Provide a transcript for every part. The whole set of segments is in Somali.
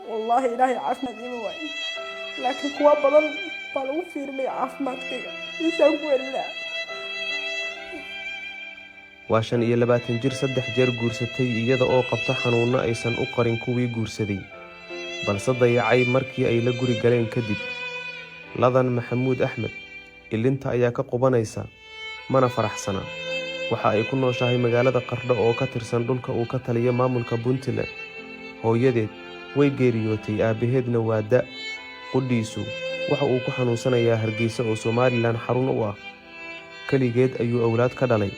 والله إلهي عافمد إيما واي لكن كوا بدن بالو فيرمي عافمد كيga إنسان كويلا waa 25 jir 3 jeer guursatay iyada oo qabta xanuuno aysan u qarin kuwii guursaday balse dayacay markii ay la guri galeen kadib ladan maxamuud axmed ilinta ayaa ka qubanaysa mana faraxsana waxa ay ku nooshahay magaalada Qardho oo ka tirsan dhulka uu ka taliyo maamulka Puntland hooyadeed way geeriyootay aabaheedna waa da qudhiisu waxa uu ku xanuunsanayaa Hargeysa oo Soomaaliland xarun u ah kaligeed ayuu awlaad ka dhalay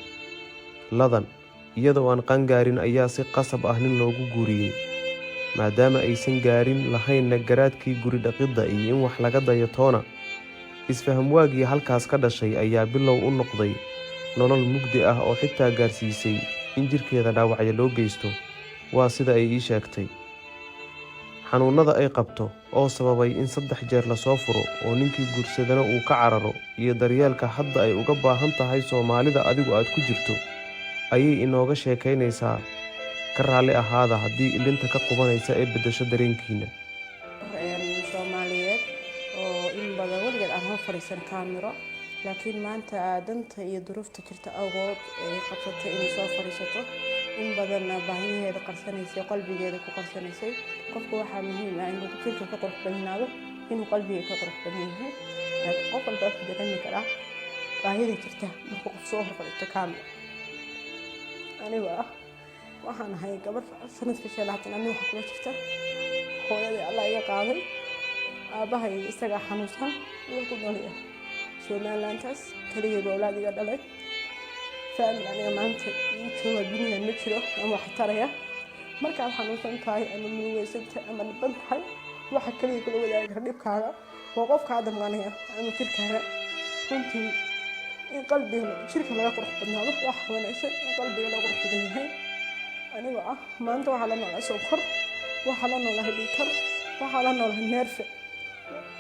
ladan iyadoo aan qangaarin ayaa si qasab ah nin loogu guuriyay maadaama aysan gaarin lahaynna garaadkii guri dhaqidda iyo in wax laga dayo toona isfaham waagii halkaas ka dhashay ayaa bilow u noqday nolol mugdi ah oo xitaa gaarsiisay in jirkeeda dhaawacyo loo geysto waa sida ay ii sheegtay xanuunada ay qabto oo sababay in 3 jeer la soo furo oo ninkii guursadana uu ka cararo iyo daryeelka hadda ay uga baahan tahay Soomaalida adigu aad ku jirto ayay inooga sheekaynaysaa ka raali ahaada haddii ilinta ka qubanaysa ee bedesho dareenkiina Soomaaliyeed oo in badan waligeed aan hor fariisan kaamiro laakiin maanta danta iyo duruufta jirta awgood ay qabsatay inay soo fariisato in badan baahiyaheeda qarsanaysay qalbigeeda ku qarsanaysay qofku waxa muhiim ah inuu jirka ka qurux badnaado inuu qalbiga ka qurux badnaado laakiin qof walba wuxuu dareemi karaa baahida jirta markuu qof soo hor fariisto kaamiro aniga waxaan ahay gabar sanadka 5 aniga waxa kula jirta hooyadii Allah iga qaaday aabahay isaga xanuunsan wuxuu doonaya Somalilantaas kaligeed awlaad iga dhalay family aniga maanta intuu biniyan ma jiro ama wax taraya markaan xanuunsan tahay ama muweysanta ama bantahay waxa kaliya kula wadaaga dhibkaaga oo qofka damqanaya ama jirkaaga runtii in qalbiga jirka laga qurux badnaado wax wanaagsan in qalbiga laga qurux badan yahay aniga maanta waxa la noolaa sokor waxa la noolaa dhiikar waxa la noolaa neerfe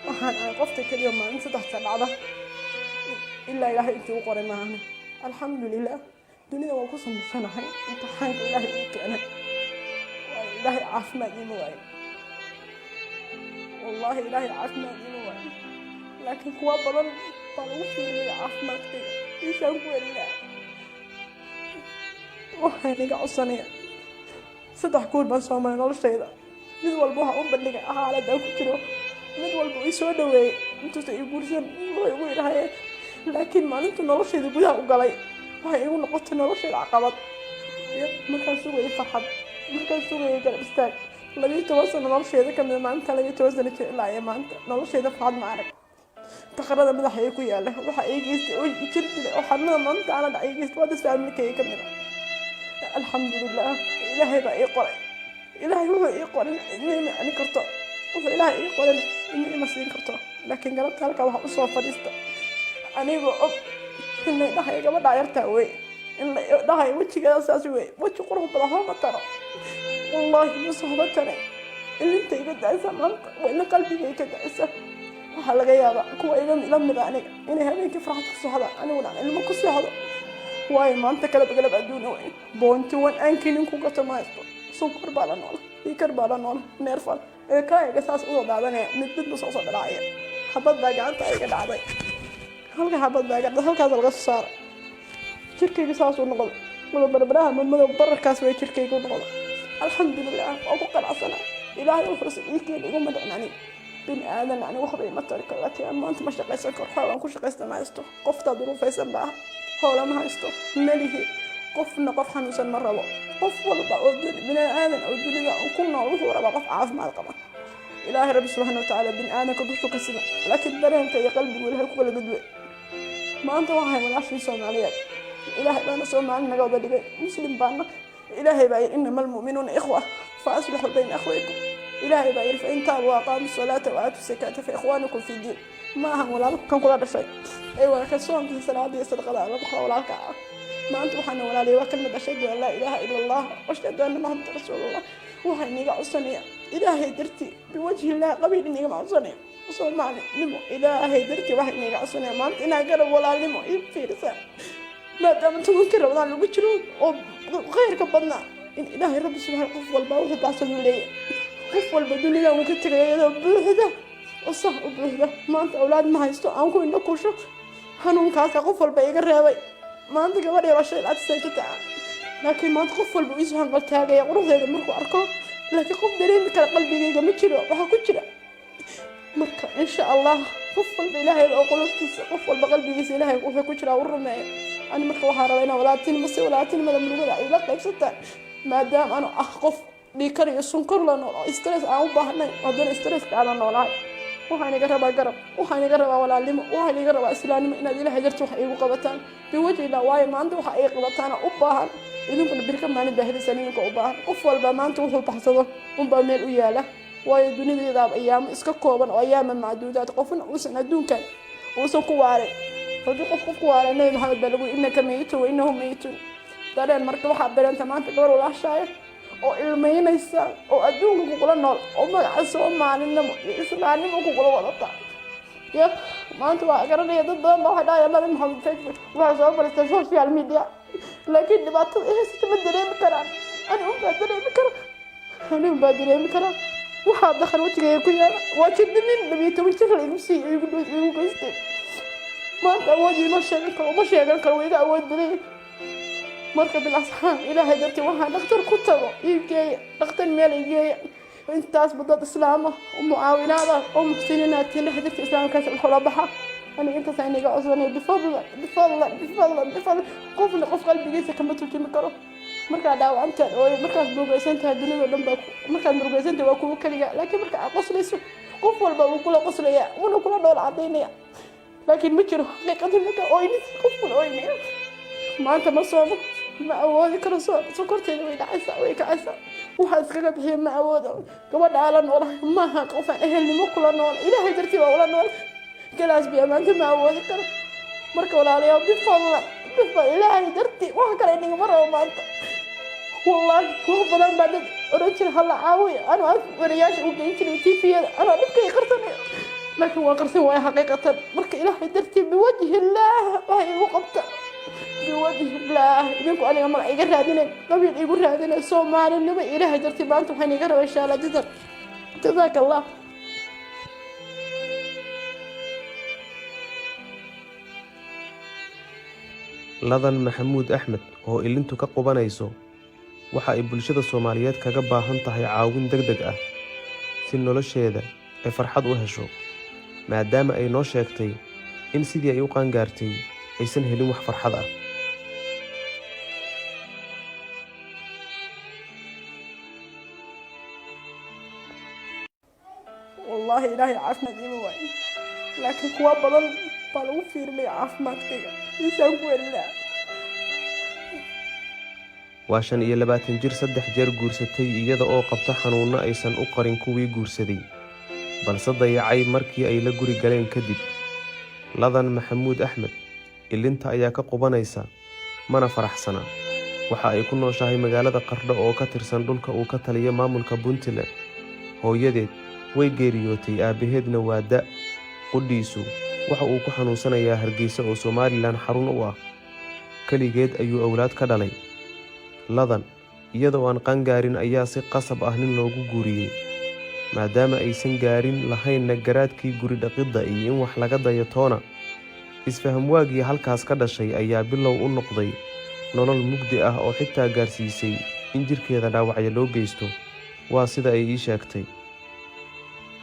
waxaan aan qofta kaliya maalin 3 dhacda ilaa ilaahay intuu qoray maana alxamdulillah dunida waa ku samaysanahay imtixaanka ilaahay uu keenay ilaahay caafimaad iima waayo wallahi ilaahay caafimaad iima waayo laakiin kuwa badan baa lagu fiiriyay caafimaadkayga إنسان كويلا waxaan iga codsanaya 3 kuul baan Soomaali noloshayda mid walba waxa uu bandhigay xaaladda ku jiro mid walba uu soo dhaweeyay intuu ay guursan way ugu yiraahday laakiin maalinta noloshayda gudaha u galay waxay igu noqotay noloshayda caqabad markaan sugay farxad markaan sugay garab istaag 12 sano noloshayda kamid maanta 12 sano ilaa ay maanta noloshayda farxad ma arag تقرر من ضحية كويا له وحقيقي يجرب وحنا منطقة أنا دعيقي وادس فاهم لك كمل الحمد لله إلهي بقى يقرأ إلهي هو يقرأ إني أنا كرتو وإلهي يقرأ إني مسلم كرتو لكن قلت لك وح أصوف فريستا أنا بقى إن إلهي قبل دايرته وين إن إلهي وجهي كذا ساسوي وجه قرب بلاه ما ترى والله مصحبة ترى اللي أنت يبدأ زمان وإن قلبي يكذا إسا waxaa laga yaabaa kuwa ila mid ah aniga inay habeenkii farxad ku soo hadaan aniguna ilmo ku soo hado way maanta kala begalab adduun way boonti wan aankinin ku gato maasto sokor baa nool ikar baa nool neerfal ee kaaga saas u daadanaya mid soo dhacaya habad baa gacanta iga dhacday halka habad baa gacanta halkaas laga soo saaray jirkayga saas u noqday wada barbaraha madow bararkaas way jirkayga u noqday alxamdulillah oo ku qanacsana ilaahay wuxuu siiyay igu madacnani بين آذان يعني وخبري ما ترك لك ما أنت مش قيس الكرخة وأنكوش قيس ما يستو قفت ظروف يسمى بها هولا ما يستو مليه قفنا قف حنوسن مرة قف والله أودل بين آذان أودل وكنا وهو ربع قف عاف مع القمر إلهي رب سبحانه وتعالى بين آذان كدوشو كسبة لكن درهم كي قلبي ولا هيك ولا بدوي ما أنت واحد ولا عشرين سنة عليك إلهي بنا سوى معنا جواب اللي مسلم بانا إلهي بقى إنما المؤمنون إخوة فأصلحوا بين أخويكم إلهي بقى فإن تابوا وأقاموا الصلاة وآتوا الزكاة فإخوانكم في الدين ما هم ولا كم كل هذا شيء أيوة كسوهم في الصلاة دي صدق الله ربح ولا كعب ما أنتم حنا ولا لي وكلمة أشهد أن لا إله إلا الله وأشهد أن محمد رسول الله وهاي نيجا عصنية إلهي درتي بوجه الله قبيل نيجا عصنية وصل معنا نمو إلهي درتي وهاي نيجا عصنية ما أنت إنا قرب ولا نمو يبفي رسالة ما دام أنتم ممكن ولا نبتشرون وغير كبرنا إن إلهي رب سبحانه والباوث بعصر لي qof walba dunida uu ka tagay iyadoo buuxda oo sax u buuxda maanta awlaad ma haysto aan ku indho kusho xanuunkaas qof walba iga reebay maanta gabadh yar oo shay laad ka taa laakiin maanta qof walba uu isoo hanqal taagay quruxdeeda markuu arko laakiin qof dareemi kara qalbigayga ma jiro waxa ku jira marka insha Allah qof walba ilaahay oo qulubtiisa qof walba qalbigiisa ilaahay wuxuu ku jira uu rumeeyo ani marka waxaan rabaa inaan walaaltinimada murugada ay la qaybsataan maadaama aan qof dhiikar iyo sunkar la nool oo stress aan u baahnay haddana stress aan noolahay waxaan iga rabaa garab waxaan iga rabaa walaalnimo waxaan iga rabaa islaamnimo inaad ilaahay darto wax iigu qabataan biwajhina waayo maanta waxa ay qabataan u baahan idinkuna birka maalin baahidaysan idinka u baahan qof walba maanta wuxuu baxsado unbaa meel u yaala waayo dunidayda ayaamo iska kooban oo ayaama macduudaad qofna uusan adduunkan uusan ku waaray haddii qof ku waaray nabi maxamed baa lagu innaka mayitun wa innahum mayitun dareen marka waxaa bereenta maanta gabar walaashaaya oo ilmeynaysa oo adduunka kugula nool oo magaca soomaalinimo iyo islaamnimo kugula wadata ya maanta waa garanaya dad badan baa waxay dhahayaan nabi maxamed facebook waxaa soo fadhiistay social media laakiin dhibaatada ihaysta ma dareemi karaan ani unbaa dareemi karaa waxaa dakhal wajigaya ku yaala waa jidinin 12 jir la igu siiyey igu geystay maanta awood ima sheegan karo waa iga awood badan marka bilasxaan ilaahay dartii waxaan dhakhtar ku tago iigeeya dhakhtar meel iigeeya intaas badad islaama oo mucaawinaada oo muxsiniinaad tiin dhaxdirka islaamkaas xoolo baxa أنا أنت سأني قاعد بفضل قف قلبي جيسة كم ترجم كرو مركز داو أنت مركز بروجي سنت هالدنيا ولا مركز بروجي سنت وأكون كلية لكن مركز قصلي سو قف والبا وكل قصلية ولا كل دول عطيني لكن مجرو لكن مركز أويني قف أويني ما أنت مصاب ما أودي كرسو سكرتي ويك عسى وحاسك بحين ما أودي كمان على نور ما هقف أهل مكلا نور إلى هجرتي ولا نور كلاس بيامانك ما أودي كر مركب ولا عليه بفضل إلهي درتي وهكذا إني مرة وما أنت والله هو بدل بعد رجل هلا عاوي أنا ورياش وجيتني تيفي أنا نبكي قرصني لكن وقرصني وهي حقيقة مركب إلهي درتي بوجه الله وهي وقبت بوجه الله يمكن أنا مرة يقرر هذين قبل يقول هذين الصومال النبي إلهي درتي بانتو حين يقرر إن شاء الله جزاك الله. ladan maxamuud axmed oo ilintu ka qubanayso waxa ay bulshada Soomaaliyeed kaga baahan tahay caawin degdeg ah si nolosheeda ay farxad u hesho maadaama ay noo sheegtay in sidii ay u qaangaartay aysan helin wax farxad ah. والله إلهي عافنا ديما وين لكن كوا بدل بالو فيرلي عافمادكيga إنسان كويلا waa 25 jir 3 jeer guursatay iyada oo qabta xanuuno aysan u qarin kuwii guursaday balse dayacay markii ay la guri galeen kadib. ladan maxamuud axmed ilinta ayaa ka qubanaysa mana faraxsana waxa ay ku nooshahay magaalada Qardho oo ka tirsan dhulka uu ka taliyo maamulka Puntland. hooyadeed way geeriyootay aabaheedna waa da qudhiisu waxa uu ku xanuunsanayaa Hargeysa oo Somaliland xarun u ah kaligeed ayuu awlaad ka dhalay. ladan iyadoo aan qangaarin ayaa si qasab ah nin loogu guuriyay maadaama aysan gaarin lahayn garaadkii guri dhaqidda iyo in wax laga dayo toona. isfaham waagii halkaas ka dhashay ayaa bilow u noqday nolol mugdi ah oo xitaa gaarsiisay in jirkeeda dhaawacyo loo geysto. waa sida ay ii sheegtay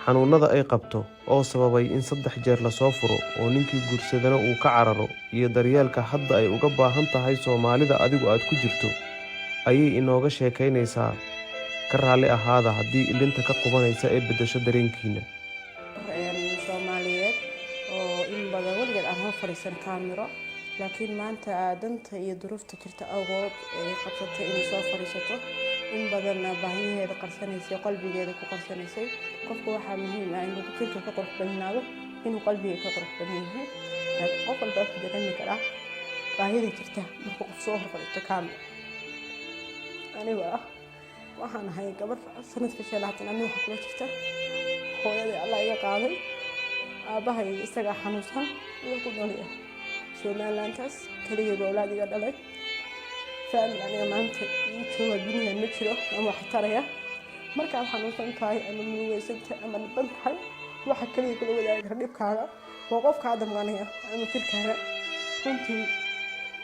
xanuunada ay qabto oo sababay in 3 jeer la soo furo oo ninkii guursadana uu ka cararo iyo daryeelka hadda ay uga baahan tahay Soomaalida adigu aad ku jirto ayay inooga sheekaynaysaa. ka raali ahaada haddii ilinta ka qubanaysa ee bedesho dareenkiina. Soomaaliyeed oo in badan waligeed aan hor fariisan kaamiro laakiin maanta aadanta iyo duruufta jirta awood ay qabsatay inay soo fariisato in badan baahiyaheeda qarsanaysay qalbigeeda ku qarsanaysay. qofku waxa muhiim ah inuu jirka ka qurux badnaado inuu qalbiga ka qurux badnaado laakiin qof walba wuxuu dareemi karaa baahida jirta markuu qof soo hor fariisto kaamiro. aniga waxaan ahay gabar sanadka 16 aniga waxa kula jirta hooyadii Allah iga qaaday aabahay isaga xanuunsan iyo ku dhalay Somalilandkaas kaliya awlaad iga dhalay family aniga maanta jooga dunida ma jiro ama wax taraya markaad xanuunsan tahay ama murugaysan tahay ama dhiban tahay waxa kaliya kula wadaagi kara dhibkaaga waa qofkaa damqanaya ama jirkaaga. runtii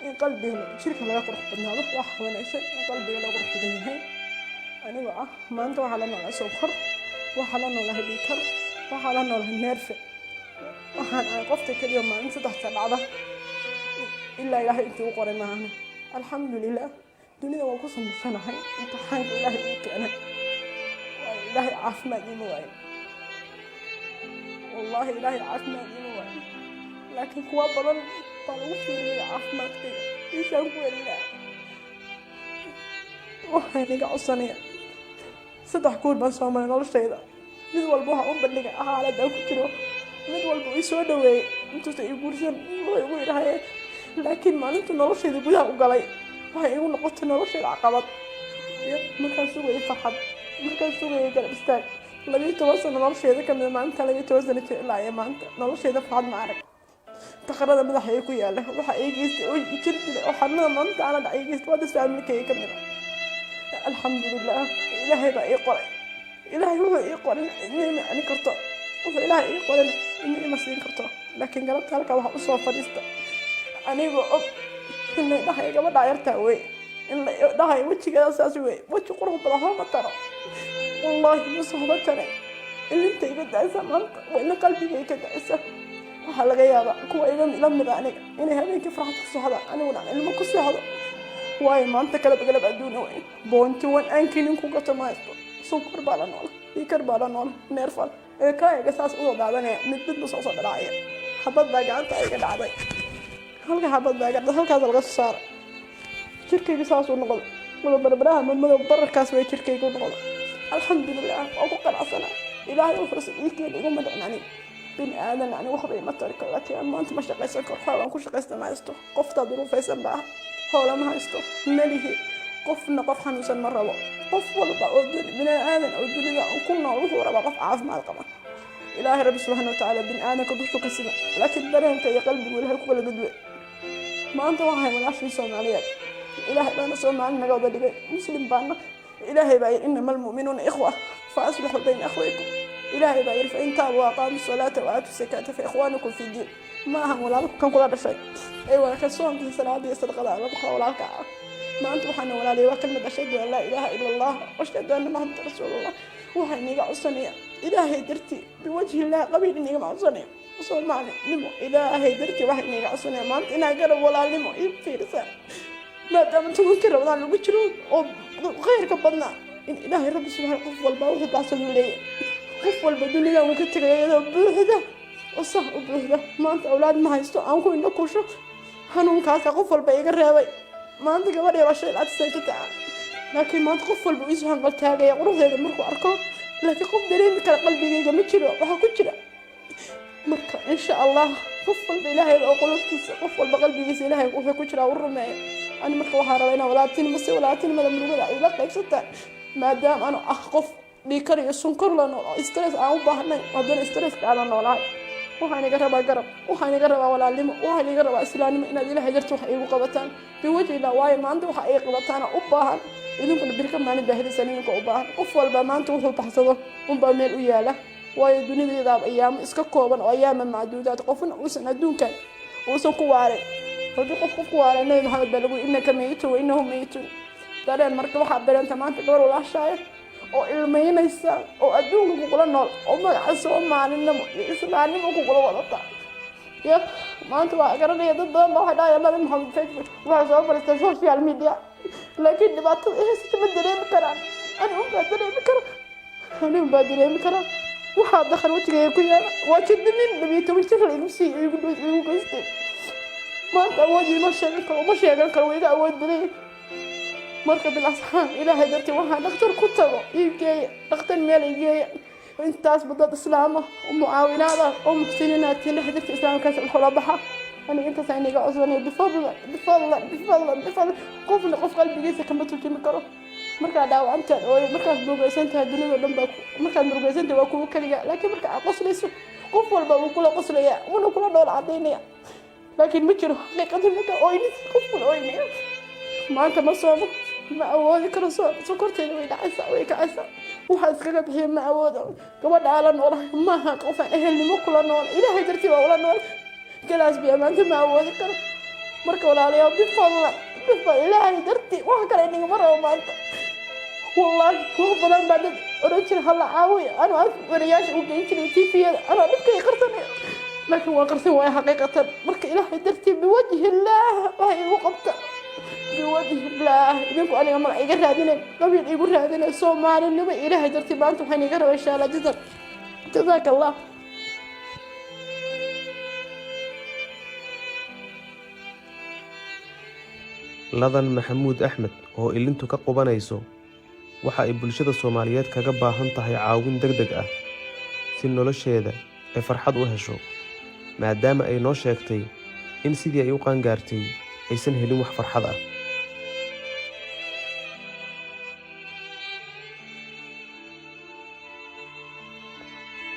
in qalbiga jirka laga qurux badnaado wax wanaagsan in qalbiga laga qurux badan yahay. anigoo ah maanta waxaa la noolaa sonkor, waxaa la noolahay dhiikar, waxaa la noolahay neerfe. waxaan ahay qofta keliya maalin 3 dhacda ilaa ilaahay intii u qoray maahane. alxamdulilah dunida waan ku samaysanahay imtixaanka ilaahay ii keenay. ilaahay caafimaad iima waayo, wallaahi ilaahay caafimaad iima waayo, laakiin kuwa badan baa lagu fiiriyay caafimaadkayga isaan ku welinaa. waxaan iga codsanaya 3 guur baan soo maray noloshayda. mid walba waxaan u bandhigay xaaladaan ku jiro, mid walba ii soo dhaweeyey intuusa ii guursan way ugu yidhaahayeen. laakiin maalintu noloshayda gudaha u galay waxay igu noqotay noloshayda caqabad. markaan sugayay farxad, markaan sugayay garab istaag 12 sano noloshayda ka mid maalinta 12 sano jir ilaa iyo maanta noloshayda farxad ma arag. taqarada madaxa ay ku yaala waxa ay geystay oo ii jir jiray oo xanuunada maanta aan dhacay geystay waa faamilkayga ka mid ah. alxamdulilah ilaahay baa ii qoray, ilaahay wuxuu ii qoray inay macni karto, wuxuu ilaahay ii qoray inay ima siin karto. laakiin galabta halkaa waxa u soo fadhiista anigoo og in la dhahay gabadha yartaa wey, in la dhahay wejigeeda saas wey, weji qurux badan hooma taro. wallaahi ma sohba taray ilinta iga da'aysa maanta waa ina qalbigay ka da'aysa. waxaa laga yaabaa kuwa iga la mida aniga inay habeenkii farxad ku socdaan aniguna aan ilmo ku socdo. waayo maanta galab adduuna wey. boonti wan aankinin ku gato ma haysto. sonkor baa la noola, dhiikar baa la noola, neerfal ee kaayaga saas usoo daadanaya mid ma soo dhacaya. xabad baa gacanta iga dhacday, halka xabad baa gacanta halkaas laga soo saaray. jirkayga saas u noqday wada barbaraha madow bararkaas way jirkayga u noqday. alxamdulilah waa ku qanacsanaa. ilaahay uu fursad ii keenay iguma dhicnanin bini aadan ani waxba ima tari karo. laakiin maanta ma shaqaysan karo, xoolaan ku shaqaysta ma haysto. qoftaa duruufaysan baa hoola ma haysto, malihi qofna qof xanuunsan ma rabo. qof walba oo bini aadan oo dunida ku nool wuxuu rabaa qof caafimaad qaba. ilaahay rabbi subxaana watacaala bini aadanka dushu ka sida, laakiin dareenka iyo qalbigu ilaahay ku kala gudwe. maanta waxaan walaashii Soomaaliyeed, ilaahay baana Soomaali naga wada dhigay, muslim baana. ilaahay baa inama almu'minuuna ikhwa fa aslixuu bayna akhwaykum. ilaahay baa yiri fa in taabu wa aqaamu salaata wa aatu zakaata fa ikhwaanukum fi diin. ma ahan walaalku kan kula dhashay ee waa ka soonka salaada iyo sadaqada la baxo walaalka ah. maanta waxaan walaalay waa kalmad ashhadu an laa ilaaha illa allah wa ashhadu anna muhammadan rasuulullah. waxaan iga codsanaya ilaahay dartii biwajhi illah qabiil iniga codsanaya Soomaali nimo ilaahay dartii waxaan iga codsanaya maanta inaan garab walaalnimo ii fiirsan maadaama tuunkii rabadaan lagu jiro oo khayrka badnaa. in ilaahay rabbi subxaana qof walba wuxuu baxsan u leeyahay. qof walba dunida uu ka tagay iyadoo buuxda oo sax u buuxda. maanta awlaad ma haysto aan ku indho kusho xanuunkaas qof walba iga reebay. maanta gabadhay waa shay aad sayta, laakiin maanta qof walba uu soo hanqal taagay quruxdeeda markuu arko. laakiin qof dareemi kara qalbigayga ma jiro waxa ku jira. marka insha allah qof walba ilaahay oo qulubtiisa qof walba qalbigiisa ilaahay wuxuu ku jira uu rumeeyo. أنا مركب وحارة بينا ولاتين بس ولاتين ما دام نقول إذا قيب ستة ما دام أنا أخف ليكر يسونكر لنا استرس أو بحنا هذا استرس على نولاي وحنا جرب ولا لما وحنا جرب أسلاني إن هذه الحجرة وحقيقة قبتان بوجه لا واي ما عنده وحقيقة قبتان أوباهن إذا كنا بركب معنا بهذه السنين كأوباهن أفضل بما أنت وهو بحصده وبميل وياله واي الدنيا ذا أيام إسكاكوبا وأيام معدودات قفنا وسنا دون كان وسوق وارد هذا قف وارد نبي محمد بلغوا إنك ميت وإنهم ميتون dareen marka waxa dareenta maanta gabar walaashay oo ilmeynaysa oo adduunka ku kula nool oo magaca Soomaalinimo iyo Islaamnimo ku kula wadata ya maanta waa garanaya dad badan waxa dhaaya madax Maxamed Facebook waxa soo bartay social media laakiin dhibaatada ay ma dareemi karaan ani uma dareemi kara waxa dakhal wajigay ku yaala waa jidnin dhabiito jir igu sii igu geystay maanta wajii ma sheegan karo iga awood badan marka bilasxaan ilaahay dartii waxaan dhakhtar ku tago iibgeeya dhakhtar meel iibgeeya intaas badad islaama oo mucaawinaada oo muxsiniinaad tii xididka islaamkaas xoolo baxa aniga intaas aniga cusubnay bifadlan qof qalbigiisa kama turjumi karo marka dhaawacantaan oo markaas murugaysantahay dunida dhan baa markaad murugaysantahay waa kuwa kaliya laakiin marka aad qoslayso qof walba wuu kula qoslaya wuuna kula dhool cadaynaya laakiin ma jiro xaqiiqadu marka ooynis qof kula ooynaya maanta ma soomo ما أودي كرسون سكرتين وين عسى وين كعسى waxaa iskaga bixiya ma awoodo gabadha ala noolahay maaha qofaan ehelnimo kula nool ilaahay dartii baa ula nool galaas biya maanta ma awoodi karo marka walaalayaal bifadla ilaahay dartii wax kale inagama rabo maanta wallaahi wax badan baa dad oran jira hala caawiya anuu wariyaasha u geyn jiray tviyada anoo dhibkay qarsanay laakiin waa qarsan waaya xaqiiqatan marka ilaahay dartii biwajhi illaah waxay igu qabta بوجه الله إذنكم أنا ما إيجار هذين قبل إيجار هذين الصومال النبي إله جرتي بانتو حين إيجار إن شاء الله جزاك الله ladan maxamuud axmed oo ilintu ka qubanayso waxa ay bulshada Soomaaliyeed kaga baahan tahay caawin degdeg ah si nolosheeda ay farxad u hesho maadaama ay noo sheegtay in sidii ay u qaan gaartay aysan helin wax farxad ah